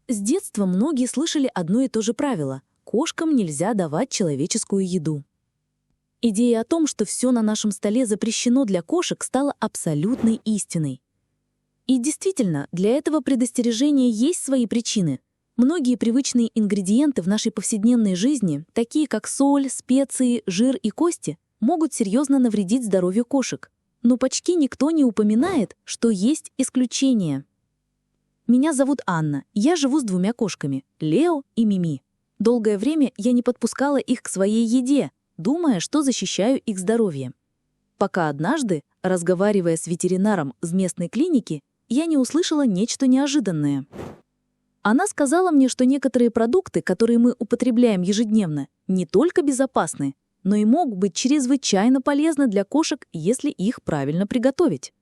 С детства многие слышали одно и то же правило — кошкам нельзя давать человеческую еду. Идея о том, что все на нашем столе запрещено для кошек, стала абсолютной истиной. И действительно, для этого предостережения есть свои причины. Многие привычные ингредиенты в нашей повседневной жизни, такие как соль, специи, жир и кости, могут серьезно навредить здоровью кошек. Но почти никто не упоминает, что есть исключения. Меня зовут Анна, я живу с двумя кошками — Лео и Мими. Долгое время я не подпускала их к своей еде, думая, что защищаю их здоровье. Пока однажды, разговаривая с ветеринаром из местной клиники, я не услышала нечто неожиданное. Она сказала мне, что некоторые продукты, которые мы употребляем ежедневно, не только безопасны, но и могут быть чрезвычайно полезны для кошек, если их правильно приготовить.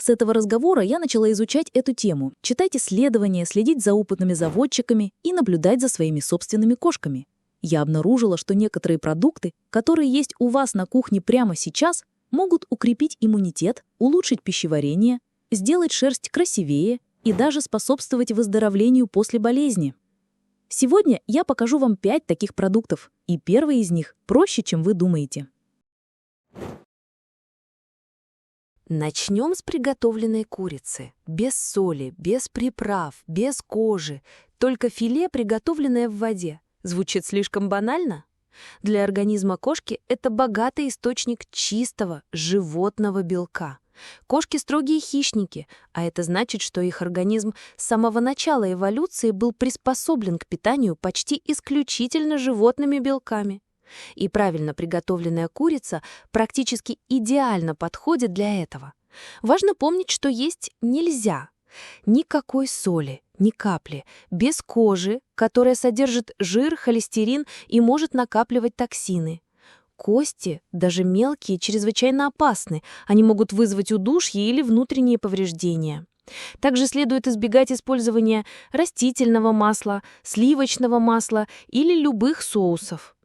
С этого разговора я начала изучать эту тему, читать исследования, следить за опытными заводчиками и наблюдать за своими собственными кошками. Я обнаружила, что некоторые продукты, которые есть у вас на кухне прямо сейчас, могут укрепить иммунитет, улучшить пищеварение, сделать шерсть красивее и даже способствовать выздоровлению после болезни. Сегодня я покажу вам 5 таких продуктов, и первый из них проще, чем вы думаете. Начнем с приготовленной курицы. Без соли, без приправ, без кожи. Только филе, приготовленное в воде. Звучит слишком банально? Для организма кошки это богатый источник чистого животного белка. Кошки строгие хищники, а это значит, что их организм с самого начала эволюции был приспособлен к питанию почти исключительно животными белками. И правильно приготовленная курица практически идеально подходит для этого. Важно помнить, что есть нельзя. Никакой соли, ни капли, без кожи, которая содержит жир, холестерин и может накапливать токсины. Кости, даже мелкие, чрезвычайно опасны. Они могут вызвать удушье или внутренние повреждения. Также следует избегать использования растительного масла, сливочного масла или любых соусов.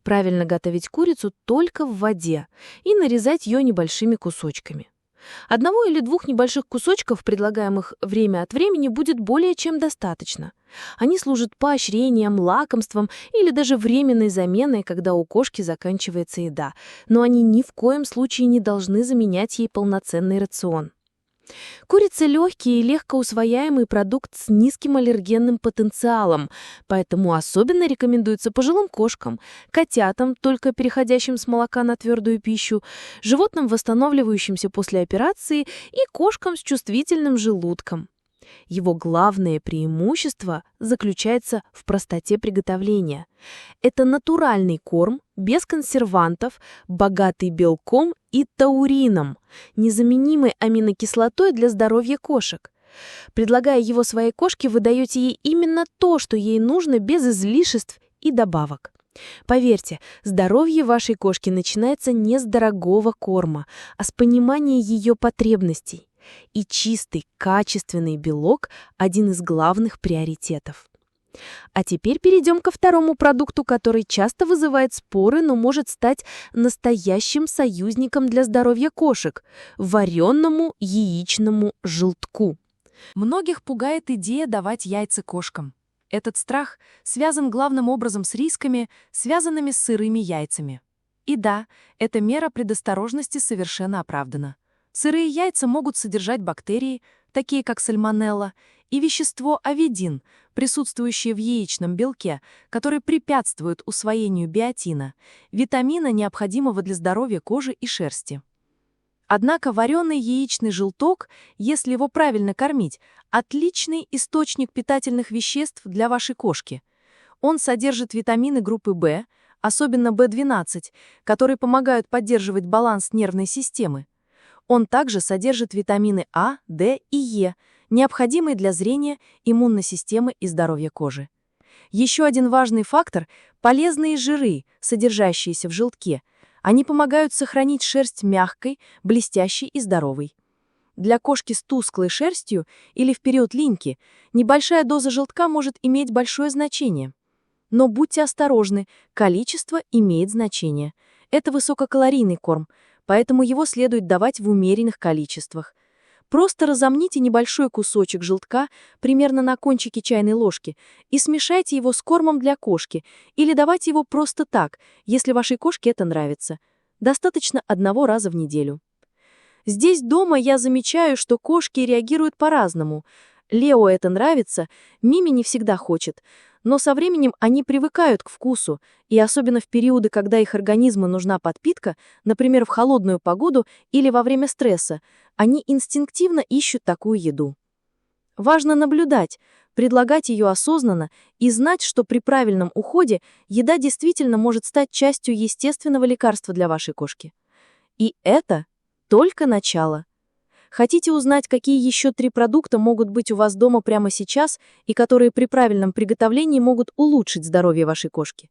Правильно готовить курицу только в воде и нарезать ее небольшими кусочками. Одного или двух небольших кусочков, предлагаемых время от времени, будет более чем достаточно. Они служат поощрением, лакомством или даже временной заменой, когда у кошки заканчивается еда, но они ни в коем случае не должны заменять ей полноценный рацион. Курица — легкий и легкоусвояемый продукт с низким аллергенным потенциалом, поэтому особенно рекомендуется пожилым кошкам, котятам, только переходящим с молока на твердую пищу, животным, восстанавливающимся после операции, и кошкам с чувствительным желудком. Его главное преимущество заключается в простоте приготовления. Это натуральный корм, без консервантов, богатый белком и таурином, незаменимой аминокислотой для здоровья кошек. Предлагая его своей кошке, вы даете ей именно то, что ей нужно, без излишеств и добавок. Поверьте, здоровье вашей кошки начинается не с дорогого корма, а с понимания ее потребностей. И чистый, качественный белок – один из главных приоритетов. А теперь перейдем ко второму продукту, который часто вызывает споры, но может стать настоящим союзником для здоровья кошек – вареному яичному желтку. Многих пугает идея давать яйца кошкам. Этот страх связан главным образом с рисками, связанными с сырыми яйцами. И да, эта мера предосторожности совершенно оправдана. Сырые яйца могут содержать бактерии, такие как сальмонелла, и вещество авидин, присутствующее в яичном белке, который препятствует усвоению биотина, витамина, необходимого для здоровья кожи и шерсти. Однако вареный яичный желток, если его правильно кормить, отличный источник питательных веществ для вашей кошки. Он содержит витамины группы В, особенно В12, которые помогают поддерживать баланс нервной системы. Он также содержит витамины А, D и Е, необходимые для зрения, иммунной системы и здоровья кожи. Еще один важный фактор – полезные жиры, содержащиеся в желтке. Они помогают сохранить шерсть мягкой, блестящей и здоровой. Для кошки с тусклой шерстью или в период линьки небольшая доза желтка может иметь большое значение. Но будьте осторожны, количество имеет значение. Это высококалорийный корм, поэтому его следует давать в умеренных количествах. Просто разомните небольшой кусочек желтка примерно на кончике чайной ложки и смешайте его с кормом для кошки или давайте его просто так, если вашей кошке это нравится. Достаточно 1 раза в неделю. Здесь дома я замечаю, что кошки реагируют по-разному. Лео это нравится, Мими не всегда хочет. Но со временем они привыкают к вкусу, и особенно в периоды, когда их организму нужна подпитка, например, в холодную погоду или во время стресса, они инстинктивно ищут такую еду. Важно наблюдать, предлагать ее осознанно и знать, что при правильном уходе еда действительно может стать частью естественного лекарства для вашей кошки. И это только начало. Хотите узнать, какие еще 3 продукта могут быть у вас дома прямо сейчас и которые при правильном приготовлении могут улучшить здоровье вашей кошки?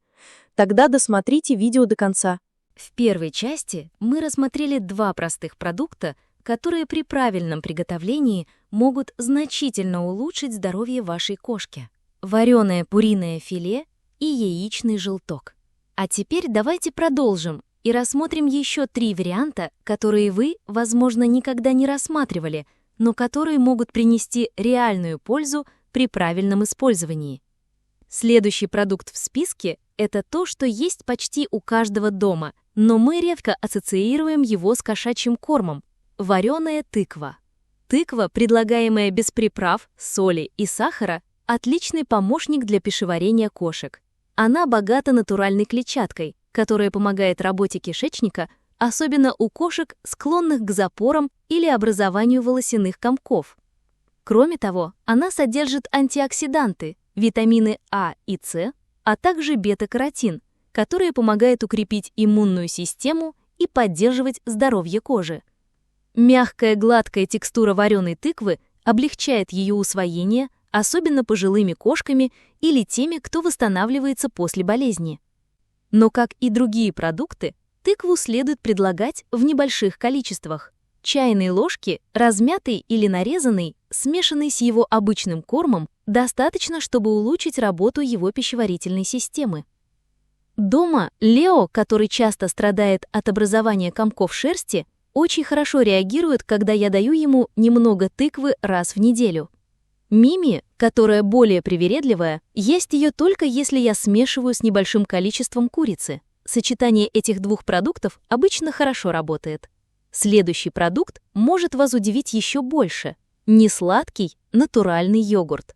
Тогда досмотрите видео до конца. В первой части мы рассмотрели 2 простых продукта, которые при правильном приготовлении могут значительно улучшить здоровье вашей кошки. Вареное куриное филе и яичный желток. А теперь давайте продолжим и рассмотрим еще 3 варианта, которые вы, возможно, никогда не рассматривали, но которые могут принести реальную пользу при правильном использовании. Следующий продукт в списке – это то, что есть почти у каждого дома, но мы редко ассоциируем его с кошачьим кормом – вареная тыква. Тыква, предлагаемая без приправ, соли и сахара, отличный помощник для пищеварения кошек. Она богата натуральной клетчаткой, которая помогает работе кишечника, особенно у кошек, склонных к запорам или образованию волосяных комков. Кроме того, она содержит антиоксиданты, витамины А и С, а также бета-каротин, которые помогают укрепить иммунную систему и поддерживать здоровье кожи. Мягкая гладкая текстура вареной тыквы облегчает ее усвоение, особенно пожилыми кошками или теми, кто восстанавливается после болезни. Но, как и другие продукты, тыкву следует предлагать в небольших количествах. Чайной ложки, размятой или нарезанной, смешанной с его обычным кормом, достаточно, чтобы улучшить работу его пищеварительной системы. Дома Лео, который часто страдает от образования комков шерсти, очень хорошо реагирует, когда я даю ему немного тыквы раз в неделю. Мими, которая более привередливая, ест ее только если я смешиваю с небольшим количеством курицы. Сочетание этих 2 продуктов обычно хорошо работает. Следующий продукт может вас удивить еще больше. Несладкий, натуральный йогурт.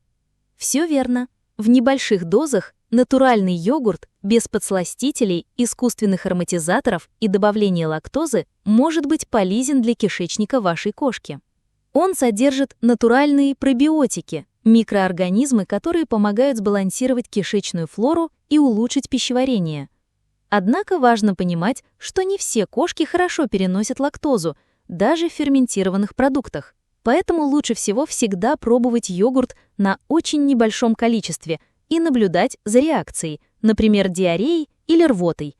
Все верно. В небольших дозах натуральный йогурт без подсластителей, искусственных ароматизаторов и добавления лактозы может быть полезен для кишечника вашей кошки. Он содержит натуральные пробиотики, микроорганизмы, которые помогают сбалансировать кишечную флору и улучшить пищеварение. Однако важно понимать, что не все кошки хорошо переносят лактозу, даже в ферментированных продуктах. Поэтому лучше всего всегда пробовать йогурт на очень небольшом количестве и наблюдать за реакцией, например, диареей или рвотой.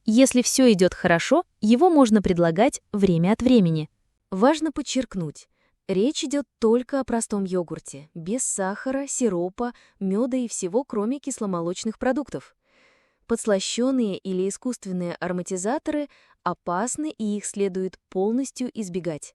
Если все идет хорошо, его можно предлагать время от времени. Важно подчеркнуть, речь идет только о простом йогурте, без сахара, сиропа, меда и всего, кроме кисломолочных продуктов. Подслащенные или искусственные ароматизаторы опасны, и их следует полностью избегать.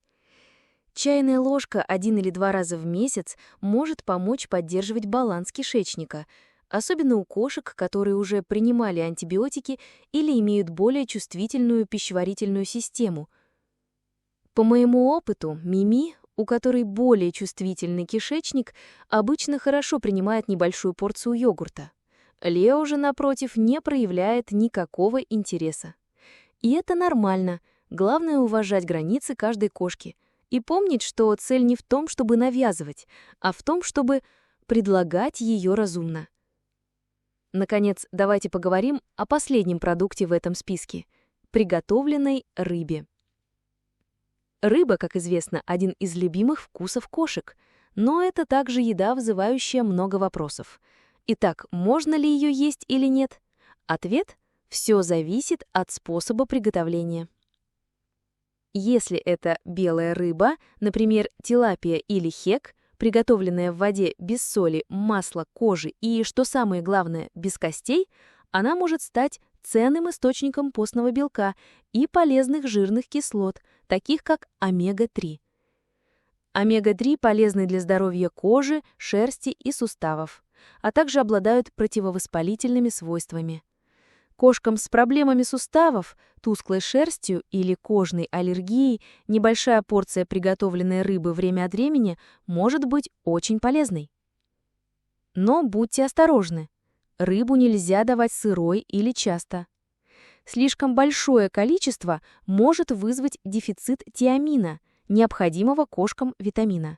Чайная ложка 1 или 2 раза в месяц может помочь поддерживать баланс кишечника, особенно у кошек, которые уже принимали антибиотики или имеют более чувствительную пищеварительную систему. По моему опыту, Мими, у которой более чувствительный кишечник, обычно хорошо принимает небольшую порцию йогурта. Лео же, напротив, не проявляет никакого интереса. И это нормально, главное уважать границы каждой кошки и помнить, что цель не в том, чтобы навязывать, а в том, чтобы предлагать ее разумно. Наконец, давайте поговорим о последнем продукте в этом списке – приготовленной рыбе. Рыба, как известно, один из любимых вкусов кошек, но это также еда, вызывающая много вопросов. Итак, можно ли ее есть или нет? Ответ – все зависит от способа приготовления. Если это белая рыба, например, тилапия или хек, приготовленная в воде без соли, масла, кожи и, что самое главное, без костей, она может стать ценным источником постного белка и полезных жирных кислот, таких как омега-3. Омега-3 полезны для здоровья кожи, шерсти и суставов, а также обладают противовоспалительными свойствами. Кошкам с проблемами суставов, тусклой шерстью или кожной аллергией небольшая порция приготовленной рыбы время от времени может быть очень полезной. Но будьте осторожны. Рыбу нельзя давать сырой или часто. Слишком большое количество может вызвать дефицит тиамина, необходимого кошкам витамина.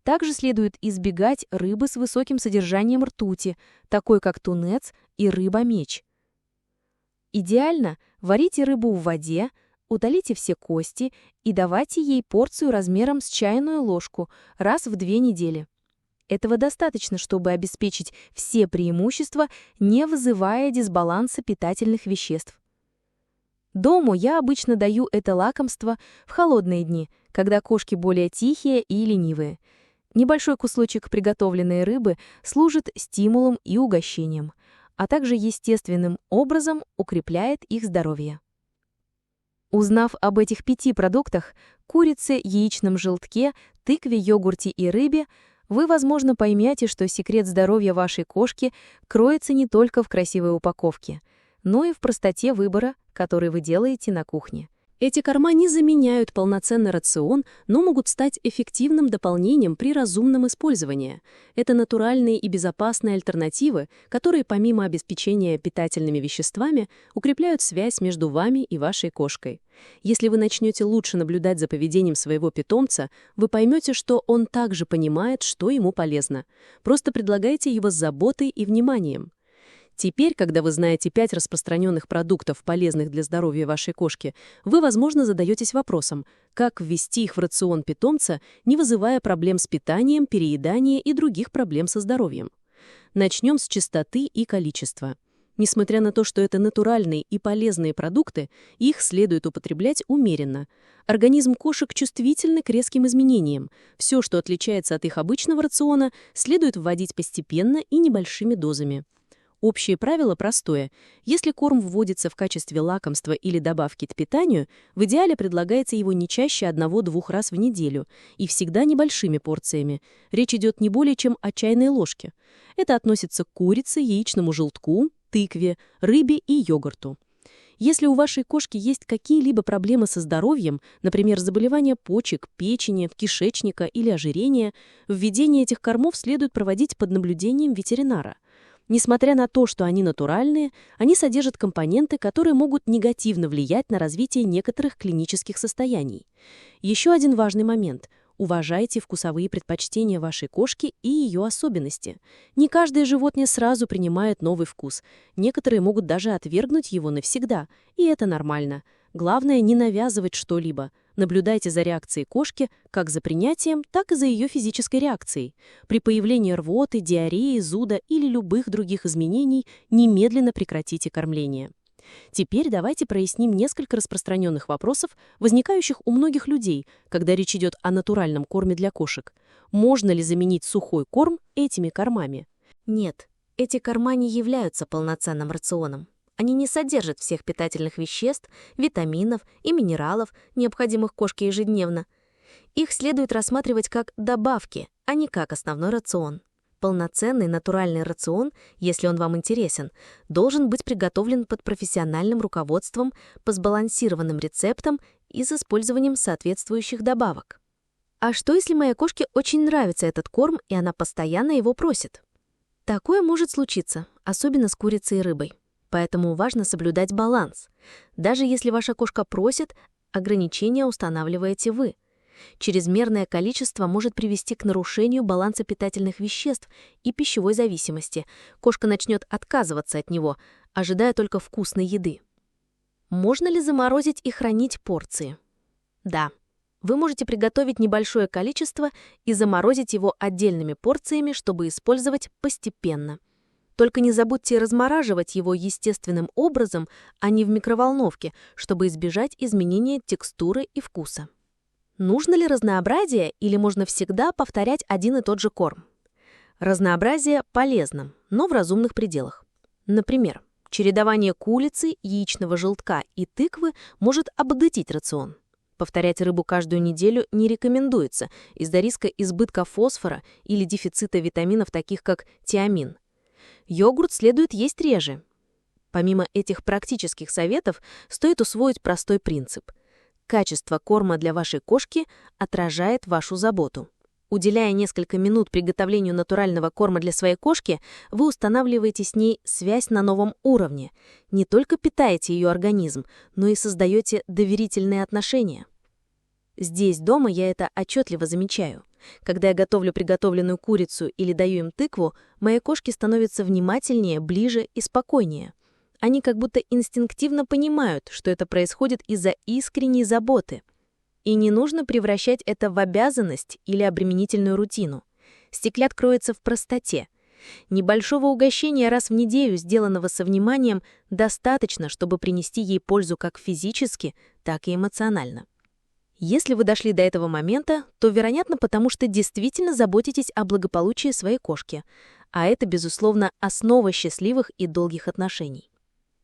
Также следует избегать рыбы с высоким содержанием ртути, такой как тунец и рыба-меч. Идеально варите рыбу в воде, удалите все кости и давайте ей порцию размером с чайную ложку раз в 2 недели. Этого достаточно, чтобы обеспечить все преимущества, не вызывая дисбаланса питательных веществ. Дому я обычно даю это лакомство в холодные дни, когда кошки более тихие и ленивые. Небольшой кусочек приготовленной рыбы служит стимулом и угощением, а также естественным образом укрепляет их здоровье. Узнав об этих 5 продуктах – курице, яичном желтке, тыкве, йогурте и рыбе – вы, возможно, поймете, что секрет здоровья вашей кошки кроется не только в красивой упаковке, но и в простоте выбора, который вы делаете на кухне. Эти корма не заменяют полноценный рацион, но могут стать эффективным дополнением при разумном использовании. Это натуральные и безопасные альтернативы, которые помимо обеспечения питательными веществами укрепляют связь между вами и вашей кошкой. Если вы начнете лучше наблюдать за поведением своего питомца, вы поймете, что он также понимает, что ему полезно. Просто предлагайте его с заботой и вниманием. Теперь, когда вы знаете 5 распространенных продуктов, полезных для здоровья вашей кошки, вы, возможно, задаетесь вопросом, как ввести их в рацион питомца, не вызывая проблем с питанием, перееданием и других проблем со здоровьем. Начнем с чистоты и количества. Несмотря на то, что это натуральные и полезные продукты, их следует употреблять умеренно. Организм кошек чувствительный к резким изменениям. Все, что отличается от их обычного рациона, следует вводить постепенно и небольшими дозами. Общее правило простое. Если корм вводится в качестве лакомства или добавки к питанию, в идеале предлагается его не чаще 1-2 раз в неделю и всегда небольшими порциями. Речь идет не более чем о чайной ложке. Это относится к курице, яичному желтку, тыкве, рыбе и йогурту. Если у вашей кошки есть какие-либо проблемы со здоровьем, например, заболевания почек, печени, кишечника или ожирения, введение этих кормов следует проводить под наблюдением ветеринара. Несмотря на то, что они натуральные, они содержат компоненты, которые могут негативно влиять на развитие некоторых клинических состояний. Еще один важный момент – уважайте вкусовые предпочтения вашей кошки и ее особенности. Не каждое животное сразу принимает новый вкус. Некоторые могут даже отвергнуть его навсегда, и это нормально. Главное – не навязывать что-либо. Наблюдайте за реакцией кошки как за принятием, так и за ее физической реакцией. При появлении рвоты, диареи, зуда или любых других изменений немедленно прекратите кормление. Теперь давайте проясним несколько распространенных вопросов, возникающих у многих людей, когда речь идет о натуральном корме для кошек. Можно ли заменить сухой корм этими кормами? Нет, эти корма не являются полноценным рационом. Они не содержат всех питательных веществ, витаминов и минералов, необходимых кошке ежедневно. Их следует рассматривать как добавки, а не как основной рацион. Полноценный натуральный рацион, если он вам интересен, должен быть приготовлен под профессиональным руководством, по сбалансированным рецептам и с использованием соответствующих добавок. А что, если моей кошке очень нравится этот корм, и она постоянно его просит? Такое может случиться, особенно с курицей и рыбой. Поэтому важно соблюдать баланс. Даже если ваша кошка просит, ограничения устанавливаете вы. Чрезмерное количество может привести к нарушению баланса питательных веществ и пищевой зависимости. Кошка начнет отказываться от него, ожидая только вкусной еды. Можно ли заморозить и хранить порции? Да. Вы можете приготовить небольшое количество и заморозить его отдельными порциями, чтобы использовать постепенно. Только не забудьте размораживать его естественным образом, а не в микроволновке, чтобы избежать изменения текстуры и вкуса. Нужно ли разнообразие или можно всегда повторять один и тот же корм? Разнообразие полезно, но в разумных пределах. Например, чередование курицы, яичного желтка и тыквы может обогатить рацион. Повторять рыбу каждую неделю не рекомендуется из-за риска избытка фосфора или дефицита витаминов, таких как тиамин. Йогурт следует есть реже. Помимо этих практических советов, стоит усвоить простой принцип. Качество корма для вашей кошки отражает вашу заботу. Уделяя несколько минут приготовлению натурального корма для своей кошки, вы устанавливаете с ней связь на новом уровне. Не только питаете ее организм, но и создаете доверительные отношения. Здесь дома я это отчетливо замечаю. Когда я готовлю приготовленную курицу или даю им тыкву, мои кошки становятся внимательнее, ближе и спокойнее. Они как будто инстинктивно понимают, что это происходит из-за искренней заботы. И не нужно превращать это в обязанность или обременительную рутину. Стеклят кроется в простоте. Небольшого угощения раз в неделю, сделанного со вниманием, достаточно, чтобы принести ей пользу как физически, так и эмоционально. Если вы дошли до этого момента, то, вероятно, потому что действительно заботитесь о благополучии своей кошки, а это, безусловно, основа счастливых и долгих отношений.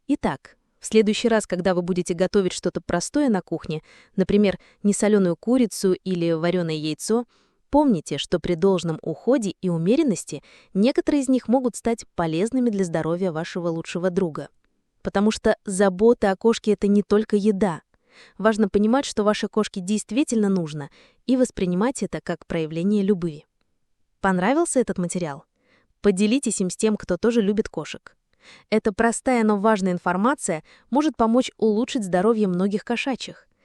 Итак, в следующий раз, когда вы будете готовить что-то простое на кухне, например, несоленую курицу или вареное яйцо, помните, что при должном уходе и умеренности некоторые из них могут стать полезными для здоровья вашего лучшего друга. Потому что забота о кошке — это не только еда. Важно понимать, что вашей кошке действительно нужно, и воспринимать это как проявление любви. Понравился этот материал? Поделитесь им с тем, кто тоже любит кошек. Эта простая, но важная информация может помочь улучшить здоровье многих кошачьих.